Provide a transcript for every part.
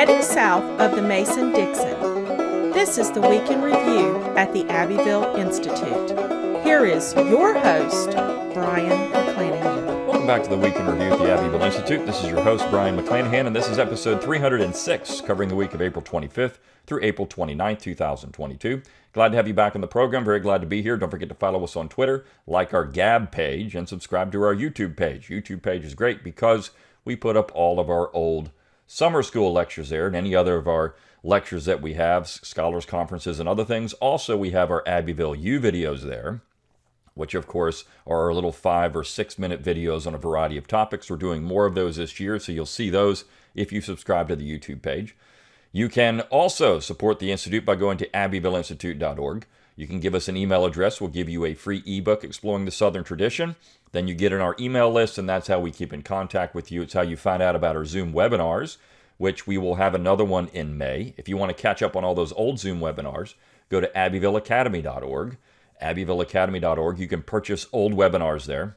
Heading south of the Mason-Dixon, this is the Week in Review at the Abbeville Institute. Here is your host, Brian McClanahan. Welcome back to the Week in Review at the Abbeville Institute. This is your host, Brian McClanahan, and this is episode 306, covering the week of April 25th through April 29th, 2022. Glad to have you back on the program. Very glad to be here. Don't forget to follow us on Twitter, like our Gab page, and subscribe to our YouTube page. YouTube page is great because we put up all of our old summer school lectures there and any other of our lectures that we have, scholars conferences and other things. Also, we have our Abbeville U videos there, which of course are our little 5 or 6 minute videos on a variety of topics. We're doing more of those this year, so you'll see those if you subscribe to the YouTube page. You can also support the Institute by going to abbevilleinstitute.org. You can give us an email address. We'll give you a free ebook exploring the Southern tradition. Then you get in our email list, and that's how we keep in contact with you. It's how you find out about our Zoom webinars, which we will have another one in May. If you want to catch up on all those old Zoom webinars, go to abbevilleacademy.org. abbevilleacademy.org. You can purchase old webinars there,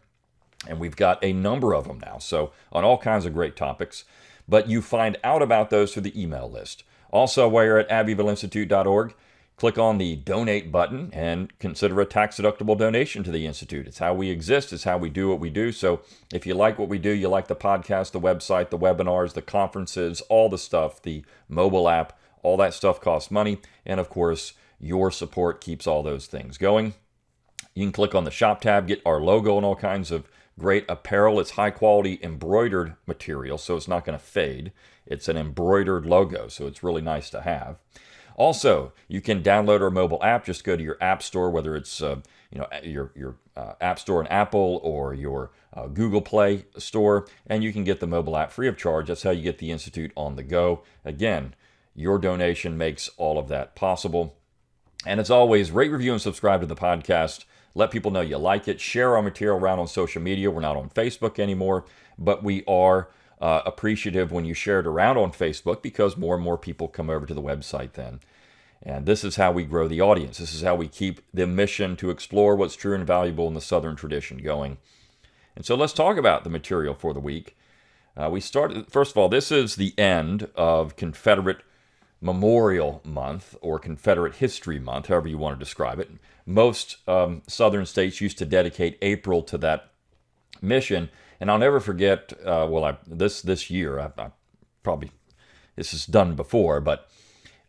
and we've got a number of them now, so on all kinds of great topics. But you find out about those through the email list. Also, while you're at abbevilleinstitute.org, click on the donate button and consider a tax-deductible donation to the Institute. It's how we exist. It's how we do what we do. So if you like what we do, you like the podcast, the website, the webinars, the conferences, all the stuff, the mobile app, all that stuff costs money. And of course, your support keeps all those things going. You can click on the shop tab, get our logo and all kinds of great apparel. It's high-quality embroidered material, so it's not going to fade. It's an embroidered logo, so it's really nice to have. Also, you can download our mobile app. Just go to your app store, whether it's your app store in Apple or your Google Play store, and you can get the mobile app free of charge. That's how you get the Institute on the go. Again, your donation makes all of that possible. And as always, rate, review, and subscribe to the podcast. Let people know you like it. Share our material around on social media. We're not on Facebook anymore, but we are appreciative when you share it around on Facebook because more and more people come over to the website then. And this is how we grow the audience. This is how we keep the mission to explore what's true and valuable in the Southern tradition going. And so let's talk about the material for the week. We started, first of all, this is the end of Confederate Memorial Month or Confederate History Month, however you want to describe it. Most Southern states used to dedicate April to that mission. And I'll never forget, this year, I probably, this is done before, but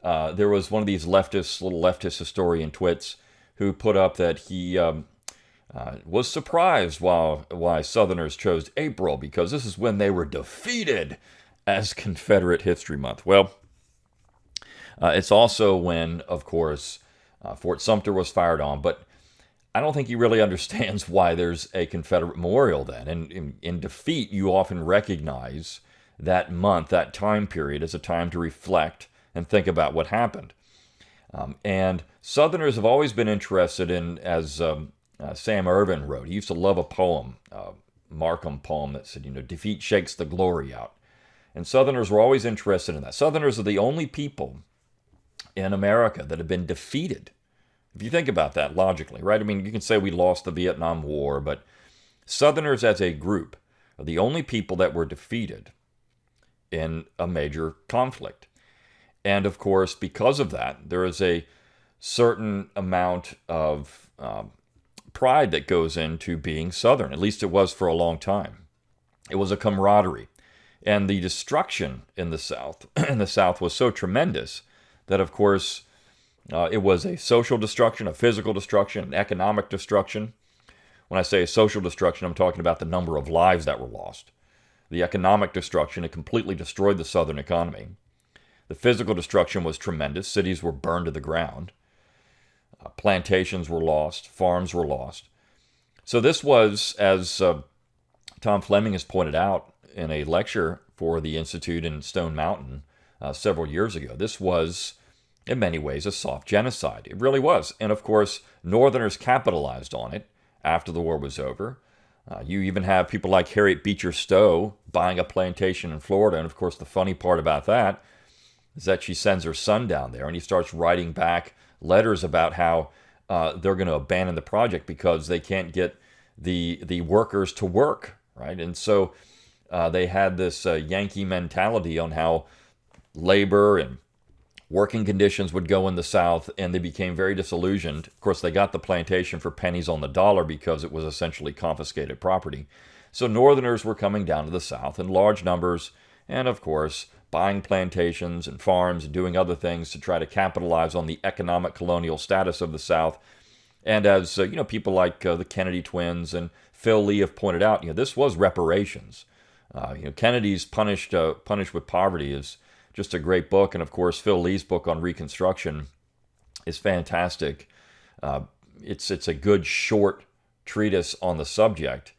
there was one of these little leftist historian twits who put up that he was surprised why Southerners chose April, because this is when they were defeated as Confederate History Month. Well, it's also when, of course, Fort Sumter was fired on, but I don't think he really understands why there's a Confederate memorial then. And in defeat, you often recognize that month, that time period, as a time to reflect and think about what happened. And Southerners have always been interested in, as Sam Irvin wrote, he used to love a poem, Markham poem that said, defeat shakes the glory out. And Southerners were always interested in that. Southerners are the only people in America that have been defeated. If you think about that logically, right? I mean, you can say we lost the Vietnam War, but Southerners as a group are the only people that were defeated in a major conflict. And of course, because of that, there is a certain amount of pride that goes into being Southern. At least it was for a long time. It was a camaraderie. And the destruction in the South was so tremendous that, of course, it was a social destruction, a physical destruction, an economic destruction. When I say social destruction, I'm talking about the number of lives that were lost. The economic destruction, it completely destroyed the Southern economy. The physical destruction was tremendous. Cities were burned to the ground. Plantations were lost. Farms were lost. So this was, as Tom Fleming has pointed out in a lecture for the Institute in Stone Mountain several years ago, this was, in many ways, a soft genocide. It really was. And of course, Northerners capitalized on it after the war was over. You even have people like Harriet Beecher Stowe buying a plantation in Florida. And of course, the funny part about that is that she sends her son down there and he starts writing back letters about how they're going to abandon the project because they can't get the workers to work, right? And so they had this Yankee mentality on how labor and working conditions would go in the South, and they became very disillusioned. Of course, they got the plantation for pennies on the dollar because it was essentially confiscated property. So Northerners were coming down to the South in large numbers, and of course, buying plantations and farms and doing other things to try to capitalize on the economic colonial status of the South. And as people like the Kennedy twins and Phil Lee have pointed out, this was reparations. Kennedy's Punished with Poverty is just a great book, and of course Phil Lee's book on Reconstruction is fantastic. It's a good short treatise on the subject,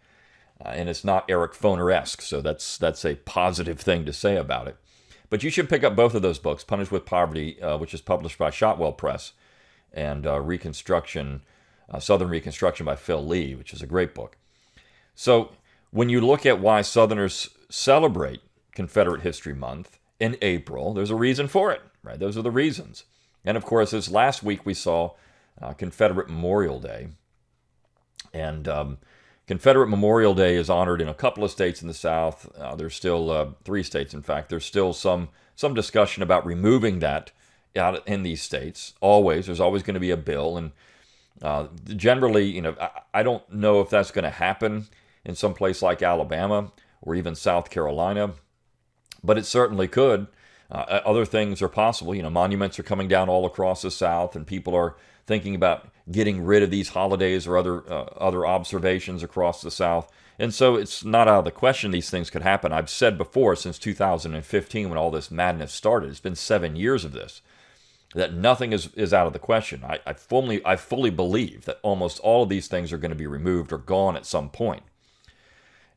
and it's not Eric Foner-esque, so that's a positive thing to say about it. But you should pick up both of those books, Punished with Poverty, which is published by Shotwell Press, and Reconstruction, Southern Reconstruction by Phil Lee, which is a great book. So when you look at why Southerners celebrate Confederate History Month in April, there's a reason for it, right? Those are the reasons. And of course, this last week we saw Confederate Memorial Day. And Confederate Memorial Day is honored in a couple of states in the South. There's still 3 states, in fact. There's still some discussion about removing that out in these states. There's always going to be a bill. And generally, I don't know if that's going to happen in some place like Alabama or even South Carolina, but it certainly could. Other things are possible. Monuments are coming down all across the South, and people are thinking about getting rid of these holidays or other observations across the South. And so it's not out of the question these things could happen. I've said before, since 2015, when all this madness started, it's been 7 years of this, that nothing is out of the question. I fully believe that almost all of these things are going to be removed or gone at some point.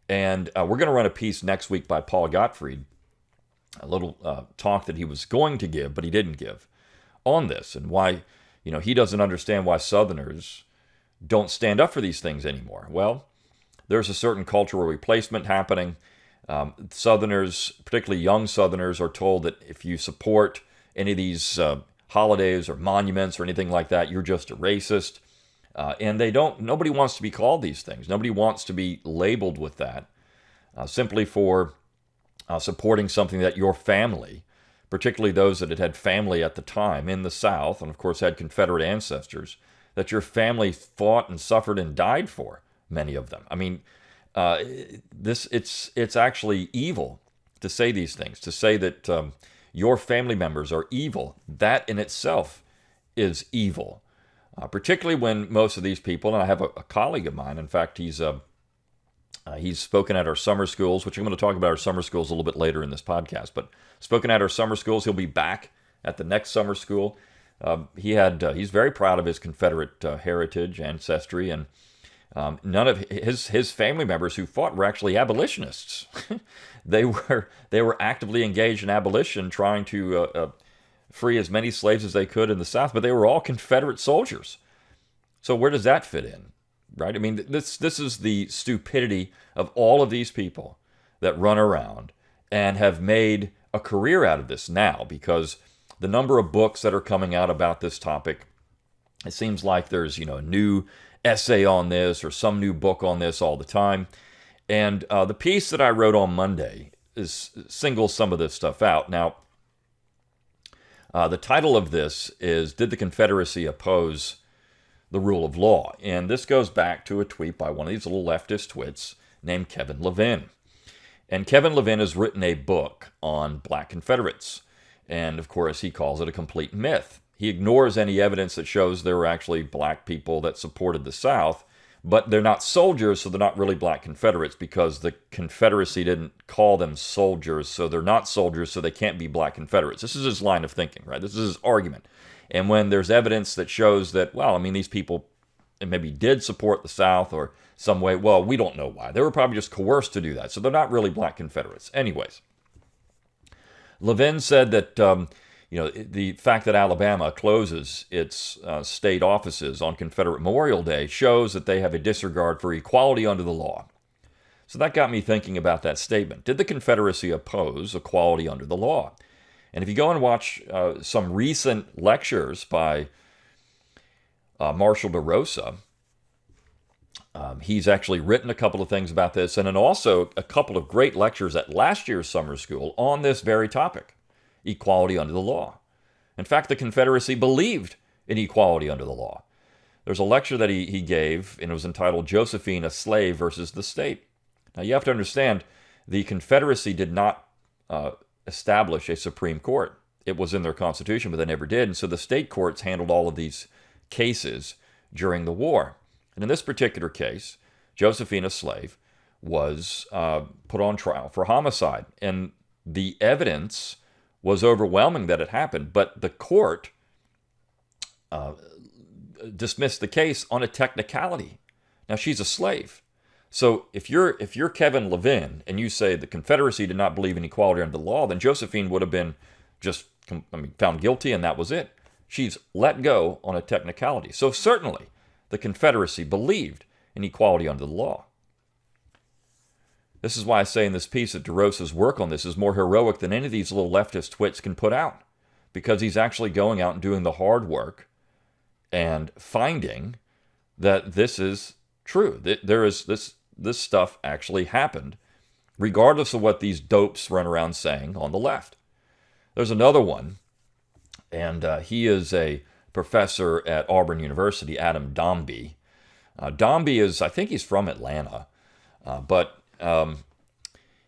And we're going to run a piece next week by Paul Gottfried, a little talk that he was going to give, but he didn't give, on this, and why, he doesn't understand why Southerners don't stand up for these things anymore. Well, there's a certain cultural replacement happening. Southerners, particularly young Southerners, are told that if you support any of these holidays or monuments or anything like that, you're just a racist. And nobody wants to be called these things. Nobody wants to be labeled with that simply for supporting something that your family, particularly those that had family at the time in the South, and of course had Confederate ancestors, that your family fought and suffered and died for, many of them. I mean, it's actually evil to say these things, to say that your family members are evil. That in itself is evil, particularly when most of these people, and I have a colleague of mine, in fact, he's spoken at our summer schools, which I'm going to talk about our summer schools a little bit later in this podcast, but spoken at our summer schools. He'll be back at the next summer school. He's very proud of his Confederate heritage, ancestry, and none of his family members who fought were actually abolitionists. They were actively engaged in abolition, trying to free as many slaves as they could in the South, but they were all Confederate soldiers. So where does that fit in? Right? I mean, this is the stupidity of all of these people that run around and have made a career out of this now, because the number of books that are coming out about this topic, it seems like there's a new essay on this or some new book on this all the time. And the piece that I wrote on Monday singles some of this stuff out. Now, the title of this is, Did the Confederacy Oppose the Rule of Law? And this goes back to a tweet by one of these little leftist twits named Kevin Levin. And Kevin Levin has written a book on black Confederates. And of course, he calls it a complete myth. He ignores any evidence that shows there were actually black people that supported the South, but they're not soldiers, so they're not really black Confederates, because the Confederacy didn't call them soldiers, so they're not soldiers, so they can't be black Confederates. This is his line of thinking, right? This is his argument. And when there's evidence that shows that, well, I mean, these people maybe did support the South or some way, well, we don't know why. They were probably just coerced to do that, so they're not really black Confederates. Anyways, Levin said that the fact that Alabama closes its state offices on Confederate Memorial Day shows that they have a disregard for equality under the law. So that got me thinking about that statement. Did the Confederacy oppose equality under the law? And if you go and watch some recent lectures by Marshall DeRosa, he's actually written a couple of things about this, and then also a couple of great lectures at last year's summer school on this very topic. equality under the law. In fact, the Confederacy believed in equality under the law. There's a lecture that he gave, and it was entitled Josephine, a Slave versus the State. Now, you have to understand, the Confederacy did not establish a Supreme Court. It was in their Constitution, but they never did. And so the state courts handled all of these cases during the war. And in this particular case, Josephine, a slave, was put on trial for homicide. And the evidence was overwhelming that it happened, but the court dismissed the case on a technicality. Now, she's a slave. So if you're Kevin Levin and you say the Confederacy did not believe in equality under the law, then Josephine would have been just found guilty, and that was it. She's let go on a technicality. So certainly the Confederacy believed in equality under the law. This is why I say in this piece that DeRosa's work on this is more heroic than any of these little leftist twits can put out, because he's actually going out and doing the hard work and finding that this is true. That there is this stuff actually happened, regardless of what these dopes run around saying on the left. There's another one, and he is a professor at Auburn University, Adam Dombey. Dombey is, I think he's from Atlanta, but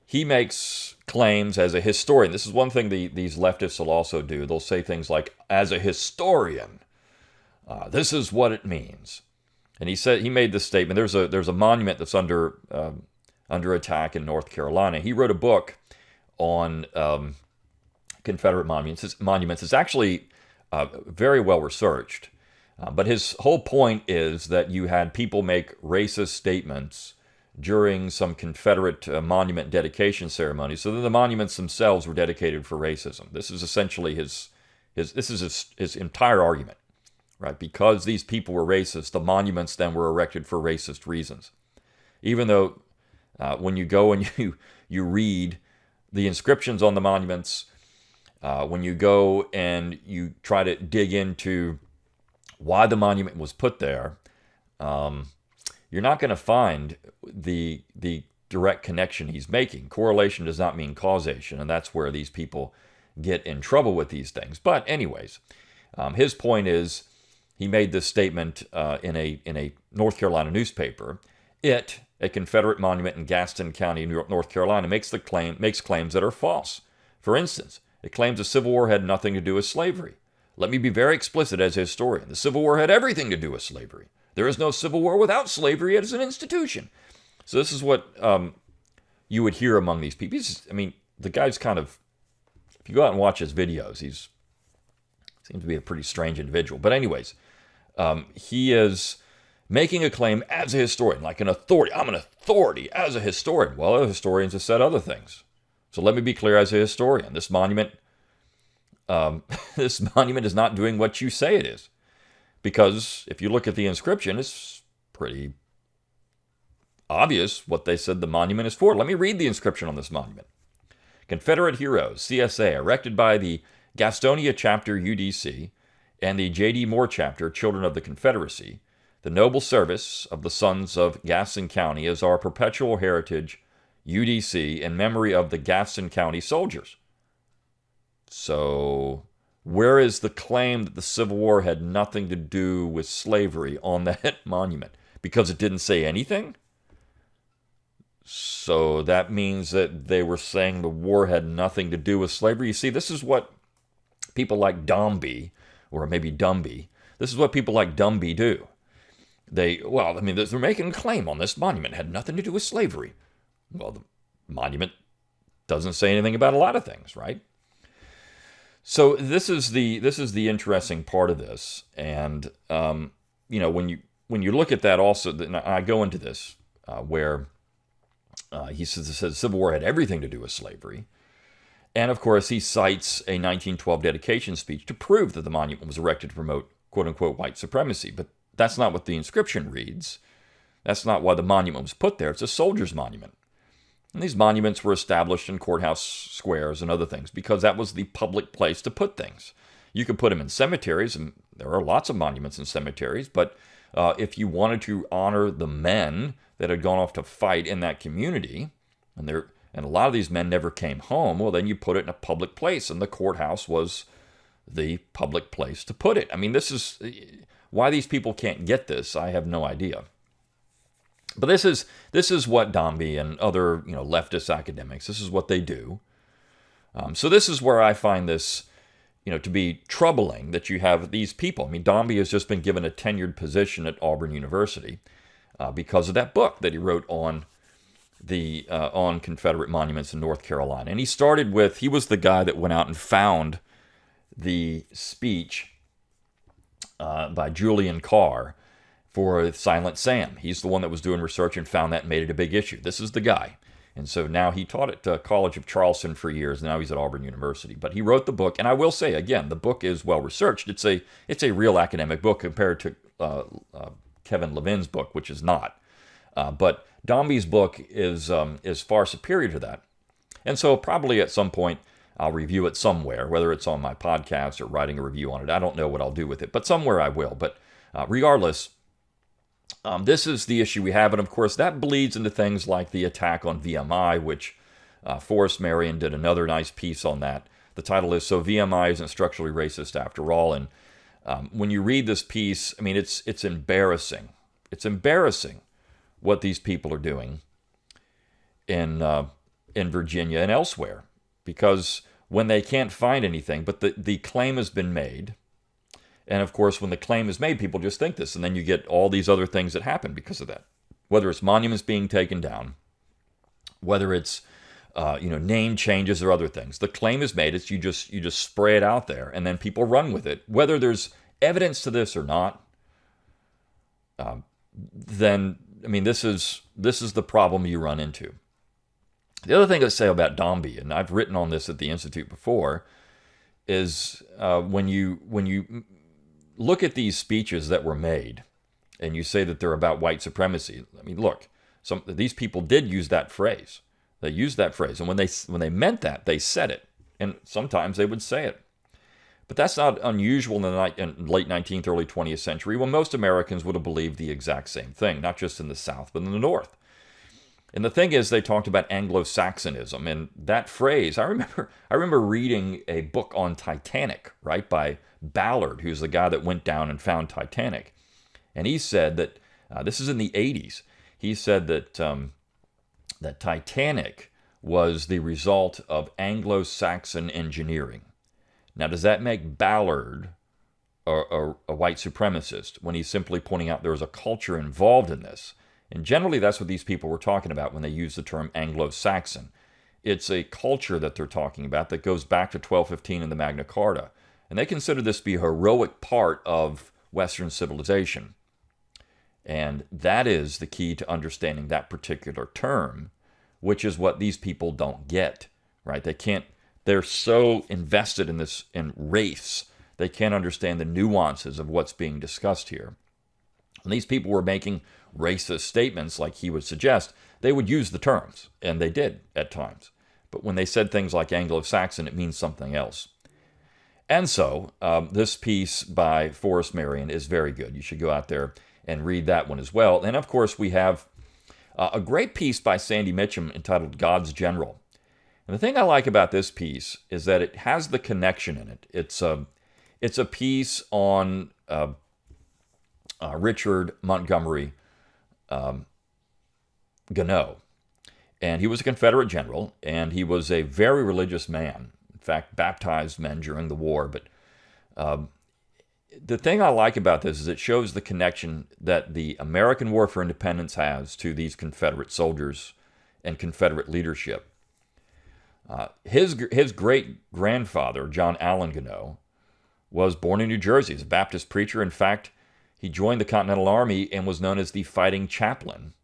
he makes claims as a historian. This is one thing these leftists will also do. They'll say things like, as a historian, this is what it means. And he made this statement. There's a monument that's under attack in North Carolina. He wrote a book on Confederate monuments. It's actually very well researched. But his whole point is that you had people make racist statements during some Confederate monument dedication ceremony, so that the monuments themselves were dedicated for racism. This is essentially his entire argument, right? Because these people were racist, the monuments then were erected for racist reasons. Even though when you go and you read the inscriptions on the monuments, when you go and you try to dig into why the monument was put there, you're not going to find the direct connection he's making. Correlation does not mean causation, and that's where these people get in trouble with these things. But anyways, his point is, he made this statement in a North Carolina newspaper. A Confederate monument in Gaston County, North Carolina, makes claims that are false. For instance, it claims the Civil War had nothing to do with slavery. Let me be very explicit as a historian. The Civil War had everything to do with slavery. There is no Civil War without slavery as an institution. So this is what you would hear among these people. The guy's kind of, if you go out and watch his videos, seems to be a pretty strange individual. But anyways, he is making a claim as a historian, like an authority. I'm an authority as a historian. Well, other historians have said other things. So let me be clear as a historian. This monument is not doing what you say it is. Because if you look at the inscription, it's pretty obvious what they said the monument is for. Let me read the inscription on this monument. Confederate Heroes, CSA, erected by the Gastonia Chapter, UDC, and the J.D. Moore Chapter, Children of the Confederacy. The noble service of the sons of Gaston County is our perpetual heritage, UDC, in memory of the Gaston County soldiers. So, where is the claim that the Civil War had nothing to do with slavery on that monument? Because it didn't say anything? So that means that they were saying the war had nothing to do with slavery. You see, this is what people like Dombey, or maybe Dumby, this is what people like Dumby do. They're making a claim on this monument. It had nothing to do with slavery. Well, the monument doesn't say anything about a lot of things, right? So this is the interesting part of this, and when you look at that also, I go into this where he says the Civil War had everything to do with slavery, and of course he cites a 1912 dedication speech to prove that the monument was erected to promote "quote unquote" white supremacy, but that's not what the inscription reads. That's not why the monument was put there. It's a soldier's monument. And these monuments were established in courthouse squares and other things because that was the public place to put things. You could put them in cemeteries, and there are lots of monuments in cemeteries, but if you wanted to honor the men that had gone off to fight in that community, and and a lot of these men never came home, well, then you put it in a public place, and the courthouse was the public place to put it. I mean, this is why these people can't get this. I have no idea. But this is what Dombey and other leftist academics, this is what they do. So this is where I find this to be troubling, that you have these people. I mean, Dombey has just been given a tenured position at Auburn University because of that book that he wrote on on Confederate monuments in North Carolina. And he was the guy that went out and found the speech by Julian Carr for Silent Sam. He's the one that was doing research and found that and made it a big issue. This is the guy. And so now he taught at College of Charleston for years. Now he's at Auburn University. But he wrote the book, and I will say, again, the book is well researched. It's a real academic book compared to Kevin Levin's book, which is not. But Dombey's book is far superior to that. And so probably at some point I'll review it somewhere, whether it's on my podcast or writing a review on it. I don't know what I'll do with it, but somewhere I will. But regardless, this is the issue we have. And of course, that bleeds into things like the attack on VMI, which Forrest Marion did another nice piece on that. The title is, "So VMI Isn't Structurally Racist After All." And when you read this piece, I mean, it's embarrassing. It's embarrassing what these people are doing in Virginia and elsewhere, because when they can't find anything, but the claim has been made. And of course, when the claim is made, people just think this, and then you get all these other things that happen because of that. Whether it's monuments being taken down, whether it's name changes or other things, the claim is made. It's you just spray it out there, and then people run with it. Whether there's evidence to this or not, then I mean, this is the problem you run into. The other thing I say about Dombey, and I've written on this at the Institute before, is when you look at these speeches that were made, and you say that they're about white supremacy. I mean, look, these people did use that phrase. They used that phrase, and when they meant that, they said it, and sometimes they would say it. But that's not unusual in the late 19th, early 20th century, when most Americans would have believed the exact same thing, not just in the South, but in the North. And the thing is, they talked about Anglosaxonism, and that phrase, I remember reading a book on Titanic, right, by Ballard, who's the guy that went down and found Titanic. And he said that, this is in the 80s, he said that that Titanic was the result of Anglo-Saxon engineering. Now, does that make Ballard a white supremacist when he's simply pointing out there was a culture involved in this? And generally, that's what these people were talking about when they use the term Anglo-Saxon. It's a culture that they're talking about that goes back to 1215 in the Magna Carta. And they consider this to be a heroic part of Western civilization. And that is the key to understanding that particular term, which is what these people don't get, right? They're so invested in race, they can't understand the nuances of what's being discussed here. When these people were making racist statements like he would suggest, they would use the terms, and they did at times. But when they said things like Anglo-Saxon, it means something else. And so this piece by Forrest Marion is very good. You should go out there and read that one as well. And of course, we have a great piece by Sandy Mitchum entitled "God's General." And the thing I like about this piece is that it has the connection in it. It's a piece on Richard Montgomery Gannett. And he was a Confederate general, and he was a very religious man. In fact, baptized men during the war. But the thing I like about this is it shows the connection that the American War for Independence has to these Confederate soldiers and Confederate leadership. His great-grandfather, John Allen Gannett, was born in New Jersey. He's a Baptist preacher. In fact, he joined the Continental Army and was known as the fighting chaplain.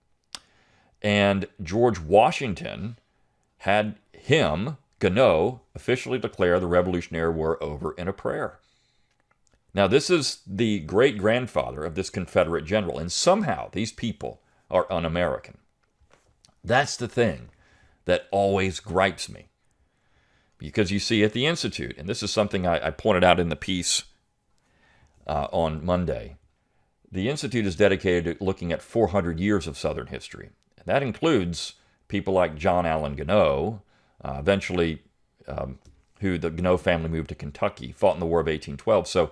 And George Washington had him, Gannett, officially declare the Revolutionary War over in a prayer. Now, this is the great-grandfather of this Confederate general, and somehow these people are un-American. That's the thing that always gripes me. Because you see at the Institute, and this is something I pointed out in the piece on Monday, the Institute is dedicated to looking at 400 years of Southern history. That includes people like John Allen Gano, eventually who the Gano family moved to Kentucky, fought in the War of 1812. So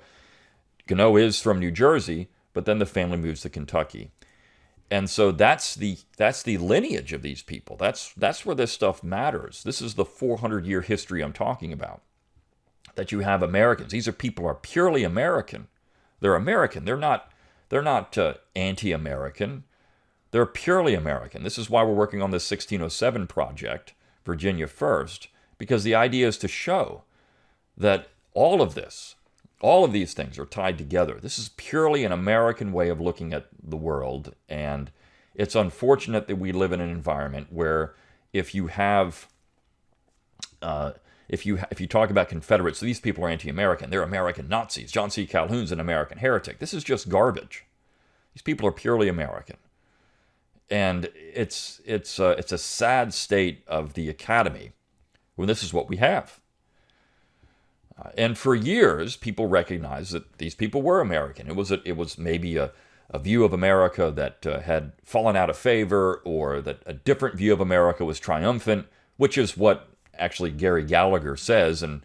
Gano is from New Jersey, but then the family moves to Kentucky. And so that's the lineage of these people. That's where this stuff matters. This is the 400-year history I'm talking about. That you have Americans. These are people who are purely American. They're American. They're not anti-American. They're purely American. This is why we're working on this 1607 project, Virginia First, because the idea is to show that all of these things are tied together. This is purely an American way of looking at the world, and it's unfortunate that we live in an environment where if you talk about Confederates, these people are anti-American. They're American Nazis. John C. Calhoun's an American heretic. This is just garbage. These people are purely American, and it's a sad state of the academy when this is what we have. And for years, people recognized that these people were American. It was maybe a view of America that had fallen out of favor, or that a different view of America was triumphant, which is what actually Gary Gallagher says in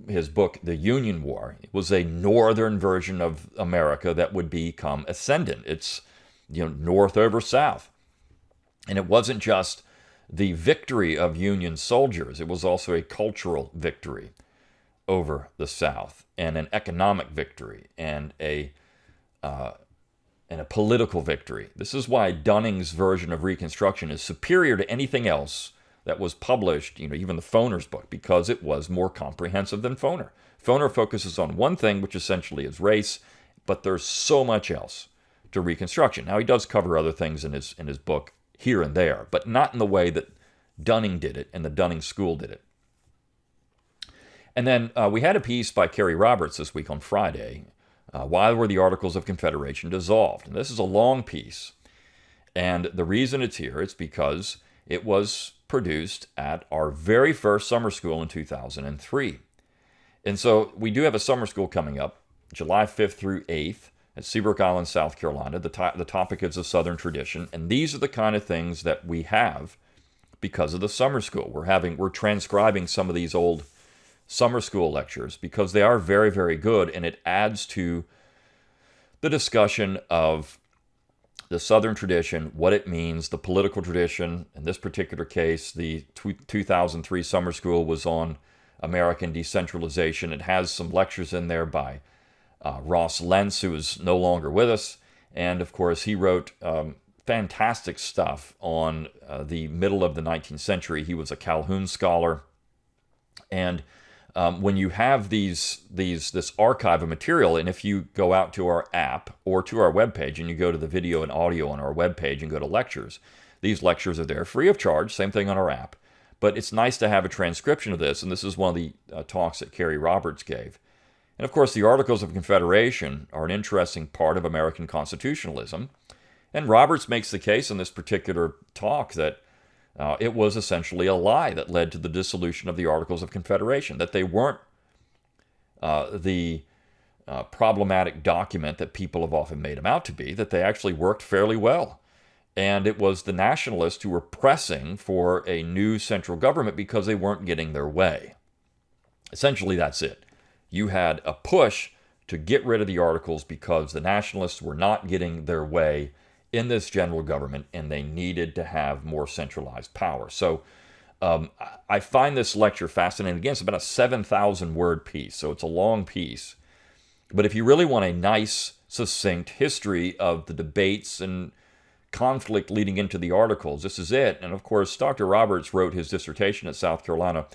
his book, The Union War. It was a northern version of America that would become ascendant. It's north over south. And it wasn't just the victory of Union soldiers. It was also a cultural victory over the South, and an economic victory, and a political victory. This is why Dunning's version of Reconstruction is superior to anything else that was published, even the Foner's book, because it was more comprehensive than Foner. Foner focuses on one thing, which essentially is race, but there's so much else to Reconstruction. Now, he does cover other things in his book here and there, but not in the way that Dunning did it and the Dunning School did it. And then we had a piece by Kerry Roberts this week on Friday. Why were the Articles of Confederation dissolved? And this is a long piece. And the reason it's here is because it was produced at our very first summer school in 2003. And so we do have a summer school coming up, July 5th through 8th at Seabrook Island, South Carolina. The topic is a Southern tradition. And these are the kind of things that we have because of the summer school. We're transcribing some of these old summer school lectures because they are very, very good, and it adds to the discussion of the Southern tradition, what it means, the political tradition. In this particular case, the 2003 summer school was on American decentralization. It has some lectures in there by Ross Lentz, who is no longer with us, and of course he wrote fantastic stuff on the middle of the 19th century. He was a Calhoun scholar, and when you have this archive of material, and if you go out to our app or to our webpage and you go to the video and audio on our webpage and go to lectures, these lectures are there free of charge, same thing on our app. But it's nice to have a transcription of this, and this is one of the talks that Kerry Roberts gave. And of course, the Articles of Confederation are an interesting part of American constitutionalism. And Roberts makes the case in this particular talk that it was essentially a lie that led to the dissolution of the Articles of Confederation, that they weren't the problematic document that people have often made them out to be, that they actually worked fairly well. And it was the nationalists who were pressing for a new central government because they weren't getting their way. Essentially, that's it. You had a push to get rid of the Articles because the nationalists were not getting their way in this general government, and they needed to have more centralized power. So I find this lecture fascinating. Again, it's about a 7,000-word piece, so it's a long piece. But if you really want a nice, succinct history of the debates and conflict leading into the Articles, this is it. And of course, Dr. Roberts wrote his dissertation at South Carolina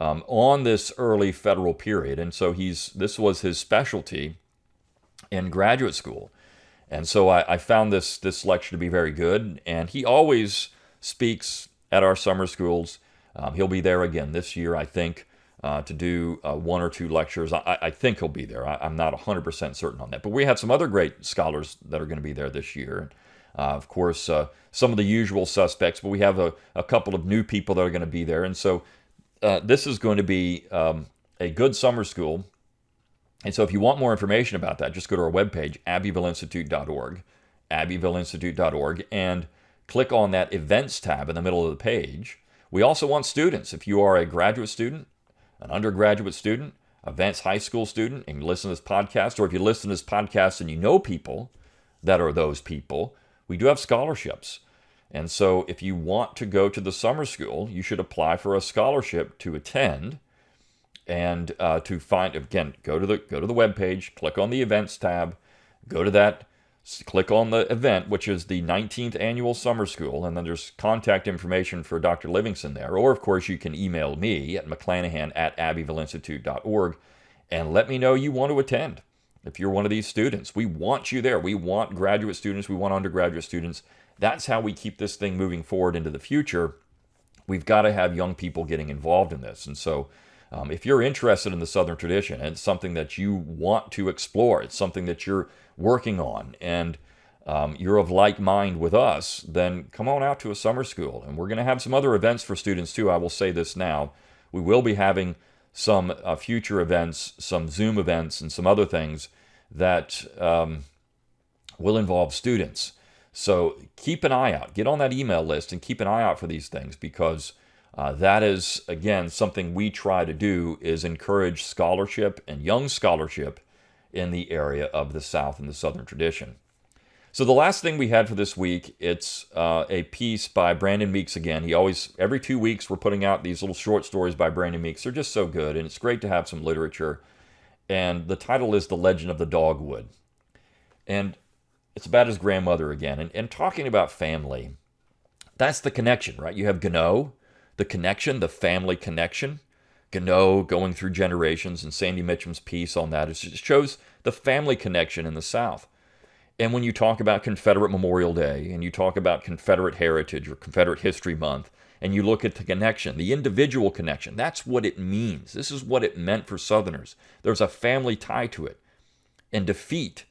on this early federal period, and so this was his specialty in graduate school. And so I found this lecture to be very good, and he always speaks at our summer schools. He'll be there again this year, I think, to do one or two lectures. I think he'll be there. I'm not 100% certain on that. But we have some other great scholars that are going to be there this year. Of course, some of the usual suspects, but we have a couple of new people that are going to be there. And so this is going to be a good summer school. And so if you want more information about that, just go to our webpage, abbevilleinstitute.org, abbevilleinstitute.org, and click on that events tab in the middle of the page. We also want students. If you are a graduate student, an undergraduate student, advanced high school student, and you listen to this podcast, or if you listen to this podcast and you know people that are those people, we do have scholarships. And so if you want to go to the summer school, you should apply for a scholarship to attend. And to find, again, go to the webpage, click on the events tab, go to that, click on the event, which is the 19th annual summer school, and then there's contact information for Dr. Livingston there. Or, of course, you can email me at mcclanahan@abbevilleinstitute.org and let me know you want to attend. If you're one of these students, we want you there. We want graduate students. We want undergraduate students. That's how we keep this thing moving forward into the future. We've got to have young people getting involved in this. And so if you're interested in the Southern tradition and it's something that you want to explore, it's something that you're working on, and you're of like mind with us, then come on out to a summer school. And we're going to have some other events for students too. I will say this now. We will be having some future events, some Zoom events, and some other things that will involve students. So keep an eye out. Get on that email list and keep an eye out for these things, because that is, again, something we try to do, is encourage scholarship and young scholarship in the area of the South and the Southern tradition. So the last thing we had for this week, it's a piece by Brandon Meeks again. He always, every 2 weeks, we're putting out these little short stories by Brandon Meeks. They're just so good, and it's great to have some literature. And the title is The Legend of the Dogwood. And it's about his grandmother again. And talking about family, that's the connection, right? You have Gano, the connection, the family connection. Gano going through generations, and Sandy Mitchum's piece on that, it shows the family connection in the South. And when you talk about Confederate Memorial Day, and you talk about Confederate Heritage or Confederate History Month, and you look at the connection, the individual connection, that's what it means. This is what it meant for Southerners. There's a family tie to it. And defeat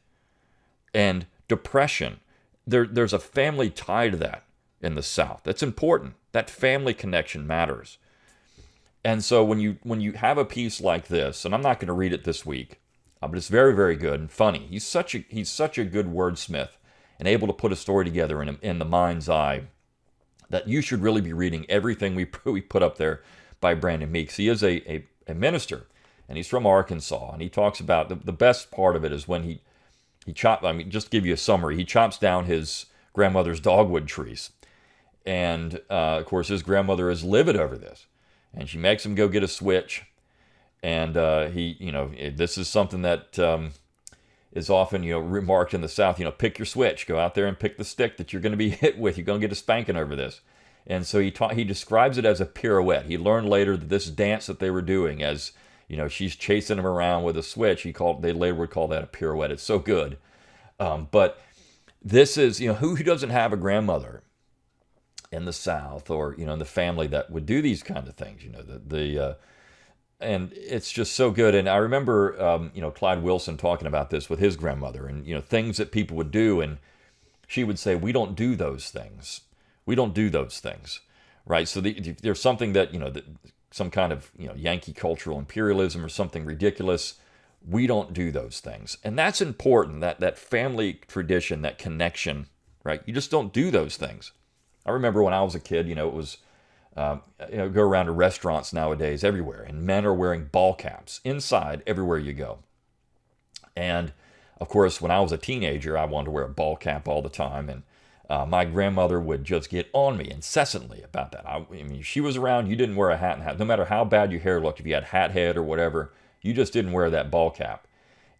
and depression, there's a family tie to that in the South. That's important. That family connection matters. And so when you have a piece like this, and I'm not going to read it this week, but it's very, very good and funny. He's such a good wordsmith and able to put a story together in the mind's eye that you should really be reading everything we put up there by Brandon Meeks. He is a minister, and he's from Arkansas, and he talks about the best part of it is when he chops, I mean, just to give you a summary, he chops down his grandmother's dogwood trees. And, of course, his grandmother is livid over this. And she makes him go get a switch. And this is something that is often, remarked in the South, pick your switch. Go out there and pick the stick that you're going to be hit with. You're going to get a spanking over this. And so he describes it as a pirouette. He learned later that this dance that they were doing, as, she's chasing him around with a switch, they later would call that a pirouette. It's so good. But this is, who doesn't have a grandmother in the South, or in the family that would do these kind of things, and it's just so good. And I remember Clyde Wilson talking about this with his grandmother, and things that people would do, and she would say, we don't do those things, right? So there's something that some kind of Yankee cultural imperialism or something ridiculous. We don't do those things, and that's important, that family tradition, that connection, right? You just don't do those things. I remember when I was a kid, it was, go around to restaurants nowadays everywhere, and men are wearing ball caps inside everywhere you go. And, of course, when I was a teenager, I wanted to wear a ball cap all the time, and my grandmother would just get on me incessantly about that. I mean, she was around, you didn't wear a hat and hat. No matter how bad your hair looked, if you had hat head or whatever, you just didn't wear that ball cap.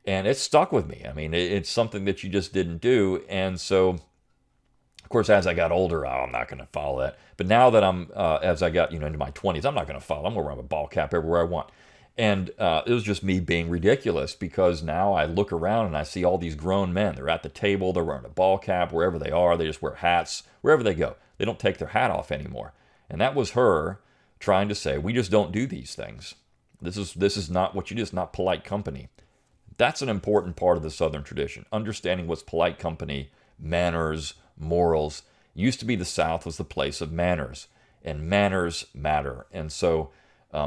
And it stuck with me. I mean, it's something that you just didn't do, and so... Of course, as I got older, I'm not going to follow that. But now that as I got into my 20s, I'm not going to follow. I'm going to wear a ball cap everywhere I want. And it was just me being ridiculous, because now I look around and I see all these grown men. They're at the table. They're wearing a ball cap wherever they are. They just wear hats wherever they go. They don't take their hat off anymore. And that was her trying to say, we just don't do these things. This is not what you do. It's not polite company. That's an important part of the Southern tradition. Understanding what's polite company, manners, morals. Used to be the South was the place of manners, and manners matter. And so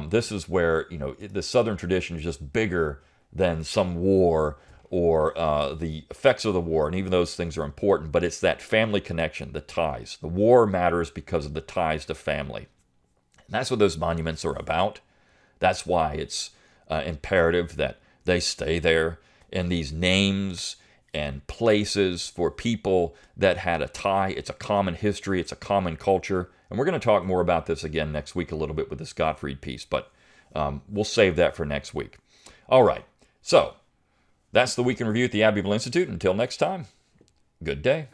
this is where the Southern tradition is just bigger than some war or the effects of the war, and even those things are important, but it's that family connection, the ties. The war matters because of the ties to family. And that's what those monuments are about. That's why it's imperative that they stay there, and these names and places for people that had a tie. It's a common history, it's a common culture, and we're going to talk more about this again next week a little bit with this Gottfried piece, but we'll save that for next week. All right, so that's the Week in Review at the Abbeville Institute. Until next time, good day.